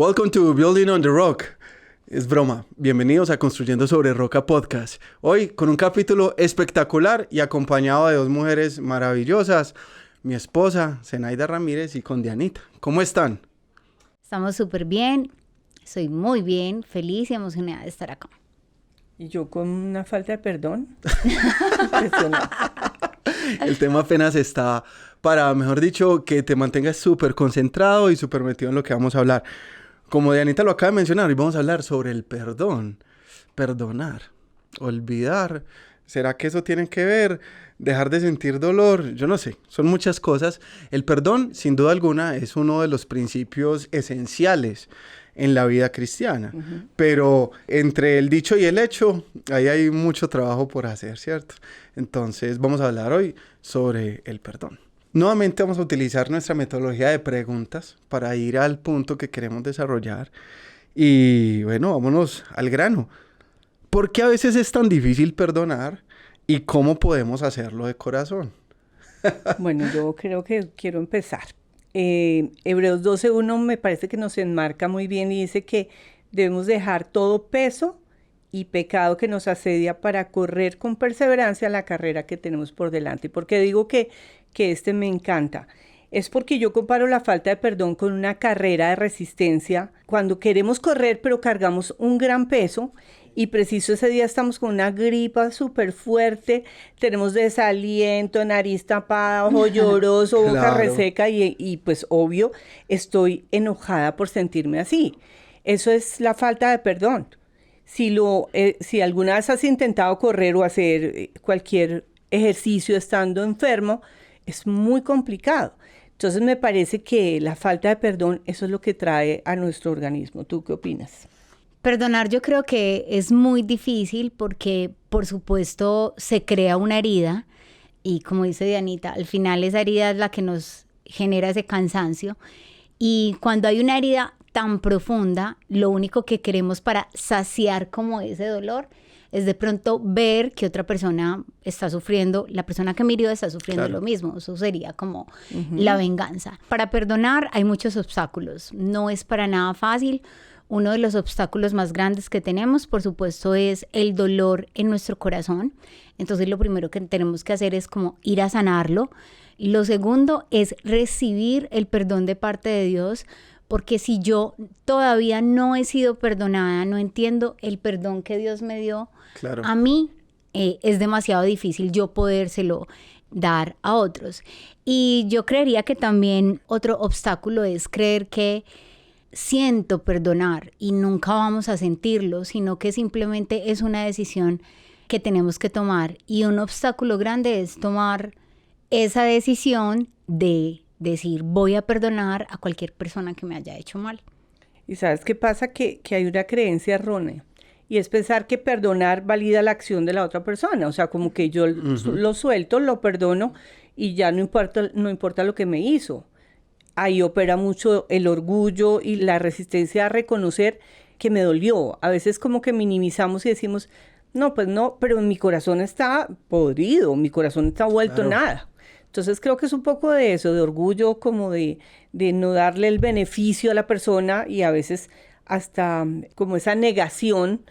Welcome to Building on the Rock. Es broma. Bienvenidos a Construyendo sobre Roca Podcast. Hoy con un capítulo espectacular y acompañado de dos mujeres maravillosas. Mi esposa, Zenaida Ramírez, y con Dianita. ¿Cómo están? Estamos súper bien. Soy muy bien, feliz y emocionada de estar acá. Y yo con una falta de perdón. El tema apenas está para, mejor dicho, que te mantengas súper concentrado y súper metido en lo que vamos a hablar. Como Dianita lo acaba de mencionar, hoy vamos a hablar sobre el perdón. Perdonar, olvidar. ¿Será que eso tiene que ver? Dejar de sentir dolor. Yo no sé, son muchas cosas. El perdón, sin duda alguna, es uno de los principios esenciales en la vida cristiana. Uh-huh. Pero entre el dicho y el hecho, ahí hay mucho trabajo por hacer, ¿cierto? Entonces vamos a hablar hoy sobre el perdón. Nuevamente vamos a utilizar nuestra metodología de preguntas para ir al punto que queremos desarrollar. Y bueno, vámonos al grano. ¿Por qué a veces es tan difícil perdonar y cómo podemos hacerlo de corazón? Bueno, yo creo que quiero empezar. Hebreos 12:1 me parece que nos enmarca muy bien y dice que debemos dejar todo peso y pecado que nos asedia para correr con perseverancia la carrera que tenemos por delante. ¿Y por qué digo que este me encanta? Es porque yo comparo la falta de perdón con una carrera de resistencia. Cuando queremos correr pero cargamos un gran peso y preciso ese día estamos con una gripa súper fuerte, tenemos desaliento, nariz tapada, ojo lloroso, boca reseca y pues obvio estoy enojada por sentirme así. Eso es la falta de perdón. Si alguna vez has intentado correr o hacer cualquier ejercicio estando enfermo, es muy complicado. Entonces me parece que la falta de perdón, eso es lo que trae a nuestro organismo. ¿Tú qué opinas? Perdonar yo creo que es muy difícil porque, por supuesto, se crea una herida y como dice Dianita, al final esa herida es la que nos genera ese cansancio. Y cuando hay una herida tan profunda, lo único que queremos para saciar como ese dolor es de pronto ver que otra persona está sufriendo, la persona que me hirió está sufriendo lo mismo. Eso sería como la venganza. Para perdonar hay muchos obstáculos, no es para nada fácil. Uno de los obstáculos más grandes que tenemos, por supuesto, es el dolor en nuestro corazón. Entonces, lo primero que tenemos que hacer es como ir a sanarlo. Lo segundo es recibir el perdón de parte de Dios, porque si yo todavía no he sido perdonada, no entiendo el perdón que Dios me dio, a mí es demasiado difícil yo podérselo dar a otros. Y yo creería que también otro obstáculo es creer que siento perdonar y nunca vamos a sentirlo, sino que simplemente es una decisión que tenemos que tomar. Y un obstáculo grande es tomar esa decisión de decir voy a perdonar a cualquier persona que me haya hecho mal. ¿Y sabes qué pasa? Que hay una creencia errónea y es pensar que perdonar valida la acción de la otra persona. O sea, como que yo lo suelto, lo perdono y ya no importa lo que me hizo. Ahí opera mucho el orgullo y la resistencia a reconocer que me dolió. A veces como que minimizamos y decimos, no, pues no, pero mi corazón está podrido, mi corazón está vuelto nada. Entonces creo que es un poco de eso, de orgullo, como de no darle el beneficio a la persona y a veces hasta como esa negación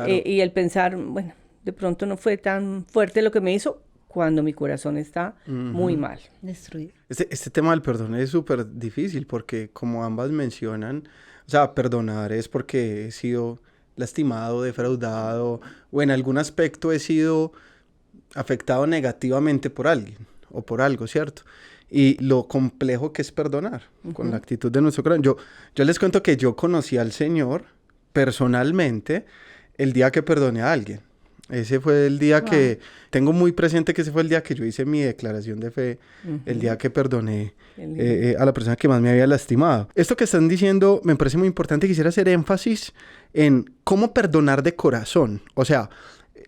y el pensar, bueno, de pronto no fue tan fuerte lo que me hizo, cuando mi corazón está muy mal. Destruido. Este tema del perdón es súper difícil porque, como ambas mencionan, o sea, perdonar es porque he sido lastimado, defraudado, o en algún aspecto he sido afectado negativamente por alguien o por algo, ¿cierto? Y lo complejo que es perdonar con la actitud de nuestro corazón. Yo les cuento que yo conocí al Señor personalmente el día que perdoné a alguien. Ese fue el día que tengo muy presente, que ese fue el día que yo hice mi declaración de fe, el día que perdoné a la persona que más me había lastimado. Esto que están diciendo me parece muy importante. Quisiera hacer énfasis en cómo perdonar de corazón. O sea,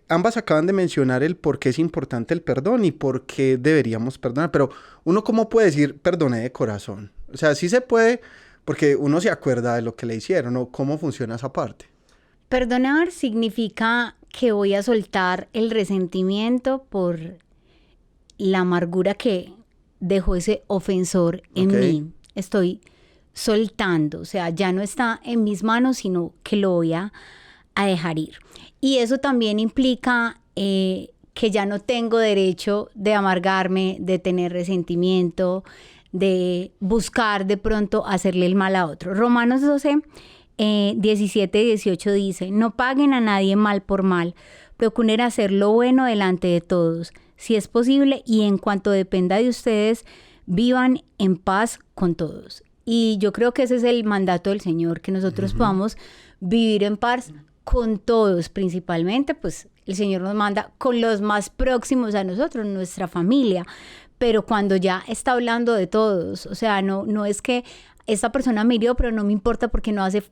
ambas acaban de mencionar el por qué es importante el perdón y por qué deberíamos perdonar, pero uno cómo puede decir perdoné de corazón. O sea, sí se puede porque uno se acuerda de lo que le hicieron o cómo funciona esa parte. Perdonar significa que voy a soltar el resentimiento por la amargura que dejó ese ofensor en mí. Estoy soltando, o sea, ya no está en mis manos, sino que lo voy a dejar ir. Y eso también implica que ya no tengo derecho de amargarme, de tener resentimiento, de buscar de pronto hacerle el mal a otro. Romanos 12, 17 y 18 dice, no paguen a nadie mal por mal, procuren hacer lo bueno delante de todos, si es posible, y en cuanto dependa de ustedes, vivan en paz con todos. Y yo creo que ese es el mandato del Señor, que nosotros podamos vivir en paz con todos, principalmente, pues el Señor nos manda con los más próximos a nosotros, nuestra familia, pero cuando ya está hablando de todos, o sea, no es que esta persona me hirió, pero no me importa porque no hace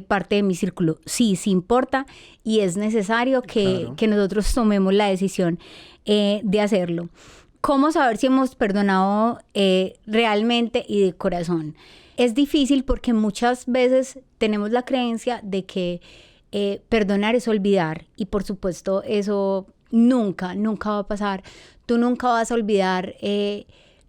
parte de mi círculo. Sí importa y es necesario que nosotros tomemos la decisión de hacerlo. ¿Cómo saber si hemos perdonado realmente y de corazón? Es difícil porque muchas veces tenemos la creencia de que perdonar es olvidar, y por supuesto eso nunca va a pasar. Tú nunca vas a olvidar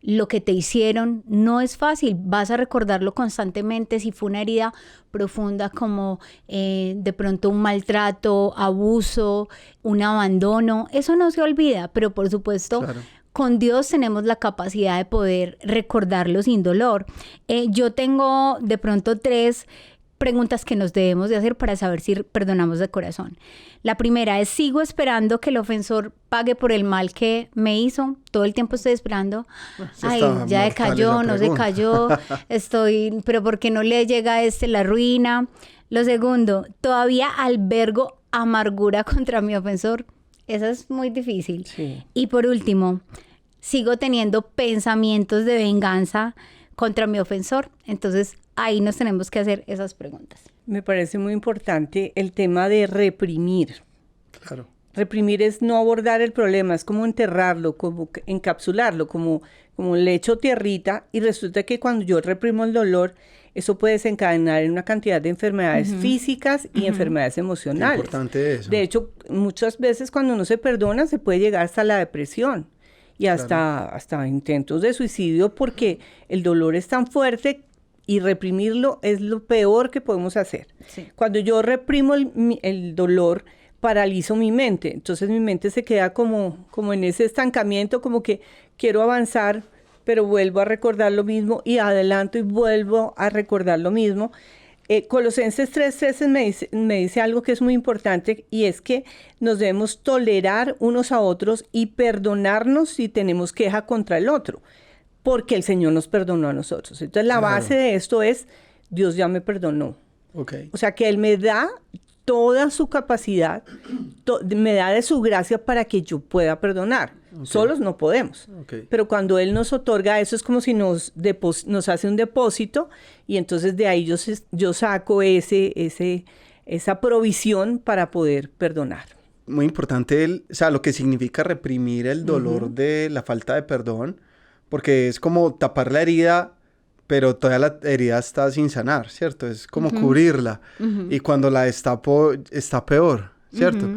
lo que te hicieron. No es fácil, vas a recordarlo constantemente. Si fue una herida profunda como de pronto un maltrato, abuso, un abandono, eso no se olvida, pero por supuesto con Dios tenemos la capacidad de poder recordarlo sin dolor. Yo tengo de pronto 3 preguntas que nos debemos de hacer para saber si perdonamos de corazón. La primera es, ¿sigo esperando que el ofensor pague por el mal que me hizo? Todo el tiempo estoy esperando. Ay, ya se cayó, no se cayó. Pero ¿por qué no le llega a la ruina? Lo segundo, ¿todavía albergo amargura contra mi ofensor? Eso es muy difícil. Sí. Y por último, ¿sigo teniendo pensamientos de venganza contra mi ofensor? Entonces, ahí nos tenemos que hacer esas preguntas. Me parece muy importante el tema de reprimir. Claro. Reprimir es no abordar el problema, es como enterrarlo, como encapsularlo, como le echo tierrita, y resulta que cuando yo reprimo el dolor, eso puede desencadenar en una cantidad de enfermedades físicas y enfermedades emocionales. Qué importante eso. De hecho, muchas veces cuando uno se perdona, se puede llegar hasta la depresión y hasta intentos de suicidio, porque el dolor es tan fuerte y reprimirlo es lo peor que podemos hacer. Sí. Cuando yo reprimo el dolor, paralizo mi mente. Entonces mi mente se queda como en ese estancamiento, como que quiero avanzar, pero vuelvo a recordar lo mismo y adelanto y vuelvo a recordar lo mismo. Colosenses 3:13 me dice algo que es muy importante, y es que nos debemos tolerar unos a otros y perdonarnos si tenemos queja contra el otro, porque el Señor nos perdonó a nosotros. Entonces la base de esto es, Dios ya me perdonó. Okay. O sea que Él me da toda su capacidad, me da de su gracia para que yo pueda perdonar. Okay. Solos no podemos. Okay. Pero cuando Él nos otorga eso, es como si nos hace un depósito, y entonces de ahí yo saco esa provisión para poder perdonar. Muy importante lo que significa reprimir el dolor de la falta de perdón, porque es como tapar la herida, pero todavía la herida está sin sanar, ¿cierto? Es como cubrirla, y cuando la destapo está peor, ¿cierto?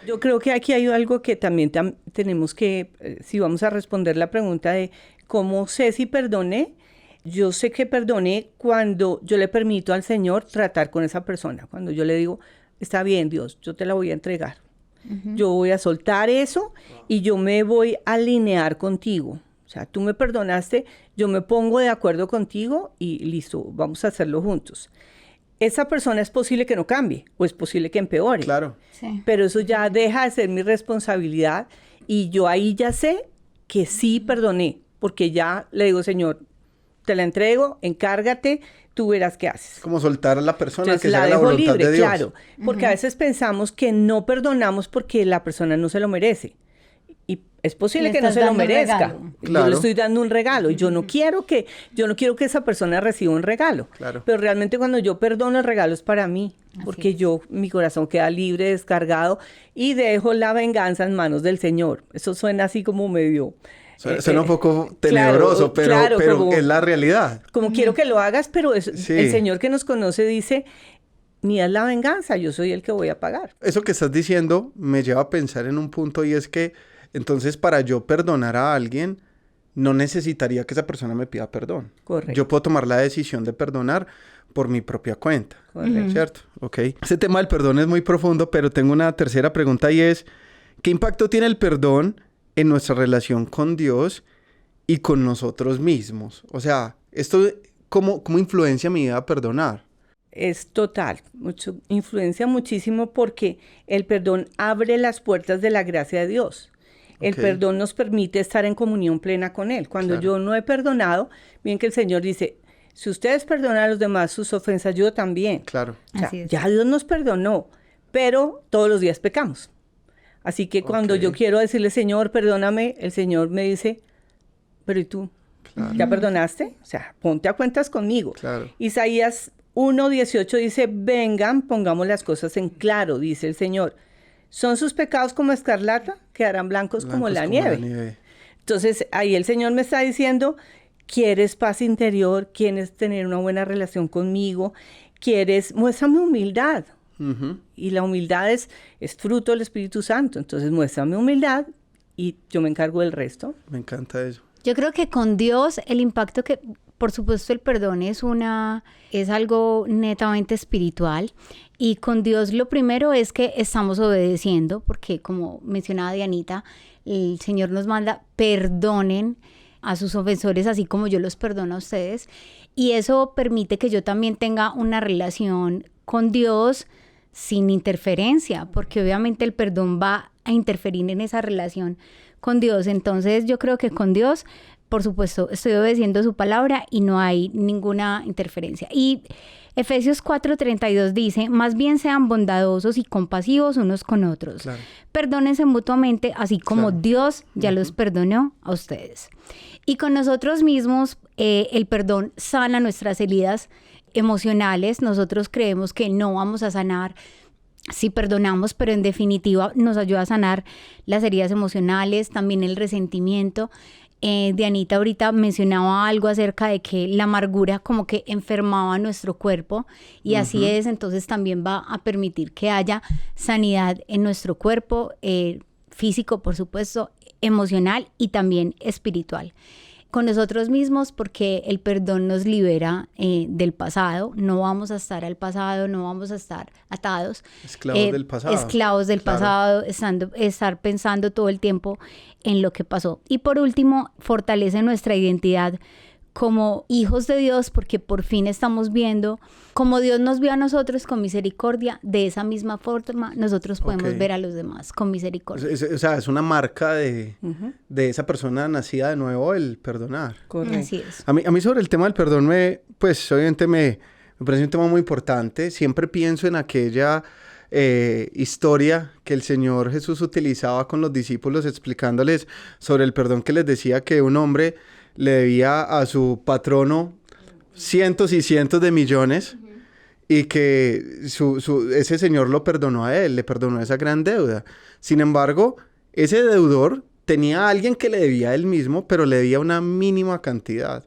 Yo creo que aquí hay algo que también tenemos que, si vamos a responder la pregunta de cómo sé si perdoné, yo sé que perdoné cuando yo le permito al Señor tratar con esa persona, cuando yo le digo, está bien, Dios, yo te la voy a entregar, yo voy a soltar eso y yo me voy a alinear contigo. O sea, tú me perdonaste, yo me pongo de acuerdo contigo y listo, vamos a hacerlo juntos. Esa persona es posible que no cambie o es posible que empeore. Claro. Sí. Pero eso ya deja de ser mi responsabilidad, y yo ahí ya sé que sí perdoné, porque ya le digo, Señor, te la entrego, encárgate, tú verás qué haces. Como soltar a la persona. Entonces, que sea la voluntad libre, de Dios. claro, porque a veces pensamos que no perdonamos porque la persona no se lo merece. Y es posible que no se lo merezca. Claro. Yo le estoy dando un regalo y yo no quiero que esa persona reciba un regalo. Claro. Pero realmente cuando yo perdono, el regalo es para mí, porque mi corazón queda libre, descargado, y dejo la venganza en manos del Señor. Eso suena así como medio... Suena un poco tenebroso, pero como, es la realidad. Como quiero que lo hagas, pero el Señor que nos conoce dice, mía es la venganza, yo soy el que voy a pagar. Eso que estás diciendo me lleva a pensar en un punto, y es que entonces para yo perdonar a alguien no necesitaría que esa persona me pida perdón. Correcto. Yo puedo tomar la decisión de perdonar por mi propia cuenta. Correcto. ¿Cierto? Ok. Este tema del perdón es muy profundo, pero tengo una tercera pregunta y es, ¿qué impacto tiene el perdón en nuestra relación con Dios y con nosotros mismos? O sea, esto, ¿cómo influencia mi vida a perdonar? Es total, influencia muchísimo porque el perdón abre las puertas de la gracia de Dios. El perdón nos permite estar en comunión plena con Él. Cuando yo no he perdonado, bien que el Señor dice, si ustedes perdonan a los demás sus ofensas, yo también. Claro. O sea, ya Dios nos perdonó, pero todos los días pecamos. Así que cuando yo quiero decirle, Señor, perdóname, el Señor me dice, pero ¿y tú? Claro. ¿Ya perdonaste? O sea, ponte a cuentas conmigo. Claro. Isaías 1:18 dice, vengan, pongamos las cosas en claro, dice el Señor. ¿Son sus pecados como escarlata? Quedarán blancos como la nieve. Entonces, ahí el Señor me está diciendo, ¿quieres paz interior? ¿Quieres tener una buena relación conmigo? Muéstrame humildad. Y la humildad es fruto del Espíritu Santo. Entonces, muéstrame humildad y yo me encargo del resto. Me encanta eso. Yo creo que con Dios el impacto que, por supuesto, el perdón es algo netamente espiritual. Y con Dios lo primero es que estamos obedeciendo, porque como mencionaba Dianita, el Señor nos manda, perdonen a sus ofensores así como yo los perdono a ustedes. Y eso permite que yo también tenga una relación con Dios sin interferencia, porque obviamente el perdón va a interferir en esa relación con Dios. Entonces yo creo que con Dios, por supuesto, estoy obedeciendo su palabra y no hay ninguna interferencia. Y Efesios 4:32 dice, más bien sean bondadosos y compasivos unos con otros. Claro. Perdónense mutuamente, así como Dios ya los perdonó a ustedes. Y con nosotros mismos, el perdón sana nuestras heridas emocionales. Nosotros creemos que no vamos a sanar si perdonamos, pero en definitiva nos ayuda a sanar las heridas emocionales, también el resentimiento. Dianita ahorita mencionaba algo acerca de que la amargura como que enfermaba nuestro cuerpo y así es, entonces también va a permitir que haya sanidad en nuestro cuerpo, físico por supuesto, emocional y también espiritual. Con nosotros mismos, porque el perdón nos libera del pasado. No vamos a estar al pasado, no vamos a estar atados. Esclavos del pasado. Esclavos del pasado, estar pensando todo el tiempo en lo que pasó. Y por último, fortalece nuestra identidad como hijos de Dios, porque por fin estamos viendo como Dios nos vio a nosotros con misericordia, de esa misma forma nosotros podemos ver a los demás con misericordia. O sea, es una marca de esa persona nacida de nuevo, el perdonar. Correcto. Así es. A mí sobre el tema del perdón, pues obviamente me parece un tema muy importante. Siempre pienso en aquella historia que el Señor Jesús utilizaba con los discípulos explicándoles sobre el perdón, que les decía que un hombre le debía a su patrono cientos y cientos de millones y que ese señor lo perdonó a él, le perdonó esa gran deuda. Sin embargo, ese deudor tenía a alguien que le debía a él mismo, pero le debía una mínima cantidad.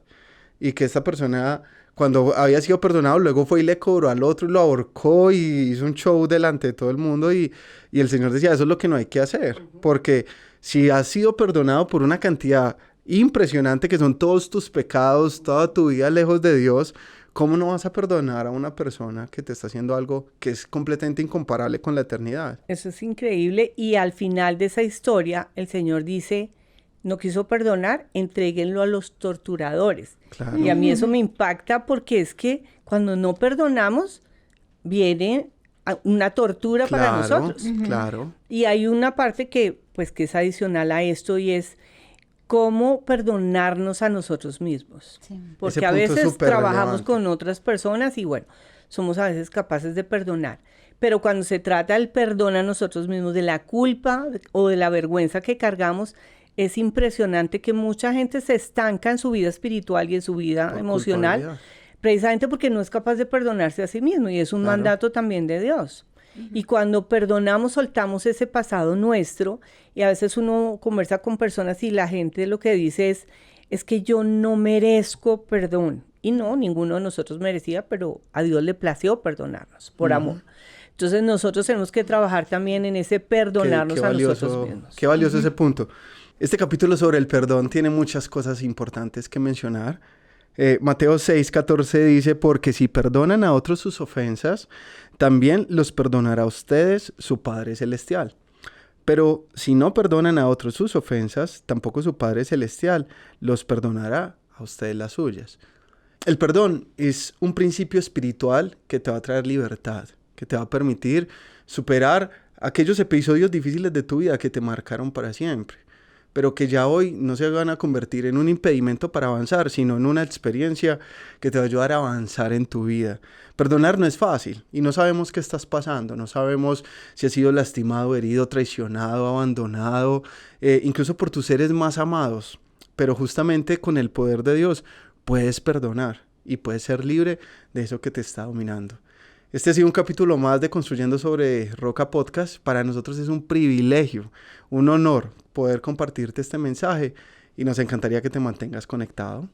Y que esta persona, cuando había sido perdonado, luego fue y le cobró al otro y lo ahorcó y hizo un show delante de todo el mundo. Y el Señor decía, eso es lo que no hay que hacer. Porque si has sido perdonado por una cantidad impresionante que son todos tus pecados, toda tu vida lejos de Dios, ¿cómo no vas a perdonar a una persona que te está haciendo algo que es completamente incomparable con la eternidad? Eso es increíble. Y al final de esa historia, el Señor dice, no quiso perdonar, entréguenlo a los torturadores. Claro. Y a mí eso me impacta porque es que cuando no perdonamos, viene una tortura para nosotros. Claro. Y hay una parte que es adicional a esto y es cómo perdonarnos a nosotros mismos. Sí. Porque a veces trabajamos con otras personas y somos a veces capaces de perdonar. Pero cuando se trata del perdón a nosotros mismos, de la culpa o de la vergüenza que cargamos, es impresionante que mucha gente se estanca en su vida espiritual y en su vida emocional, precisamente porque no es capaz de perdonarse a sí mismo, y es un mandato también de Dios. Y cuando perdonamos, soltamos ese pasado nuestro, y a veces uno conversa con personas y la gente lo que dice es que yo no merezco perdón. Y no, ninguno de nosotros merecía, pero a Dios le plació perdonarnos por amor. Entonces nosotros tenemos que trabajar también en ese perdonarnos Qué a valioso, nosotros mismos. qué valioso ese punto. Este capítulo sobre el perdón tiene muchas cosas importantes que mencionar. Mateo 6:14 dice, porque si perdonan a otros sus ofensas, también los perdonará a ustedes su Padre Celestial. Pero si no perdonan a otros sus ofensas, tampoco su Padre Celestial los perdonará a ustedes las suyas. El perdón es un principio espiritual que te va a traer libertad, que te va a permitir superar aquellos episodios difíciles de tu vida que te marcaron para siempre, pero que ya hoy no se van a convertir en un impedimento para avanzar, sino en una experiencia que te va a ayudar a avanzar en tu vida. Perdonar no es fácil y no sabemos qué estás pasando, no sabemos si has sido lastimado, herido, traicionado, abandonado, incluso por tus seres más amados, pero justamente con el poder de Dios puedes perdonar y puedes ser libre de eso que te está dominando. Este ha sido un capítulo más de Construyendo sobre Roca Podcast. Para nosotros es un privilegio, un honor poder compartirte este mensaje y nos encantaría que te mantengas conectado.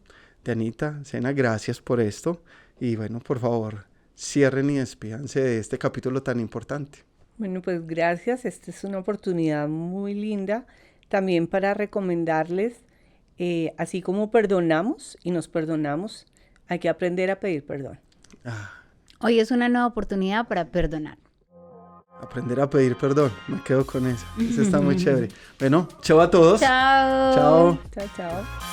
Dianita, Sena, gracias por esto y bueno, por favor, cierren y despídanse de este capítulo tan importante. Bueno, pues gracias. Esta es una oportunidad muy linda también para recomendarles, así como perdonamos y nos perdonamos, hay que aprender a pedir perdón. Hoy es una nueva oportunidad para perdonar. Aprender a pedir perdón, me quedo con eso. Eso está muy chévere. Bueno, chao a todos. Chao. Chao. Chao, chao.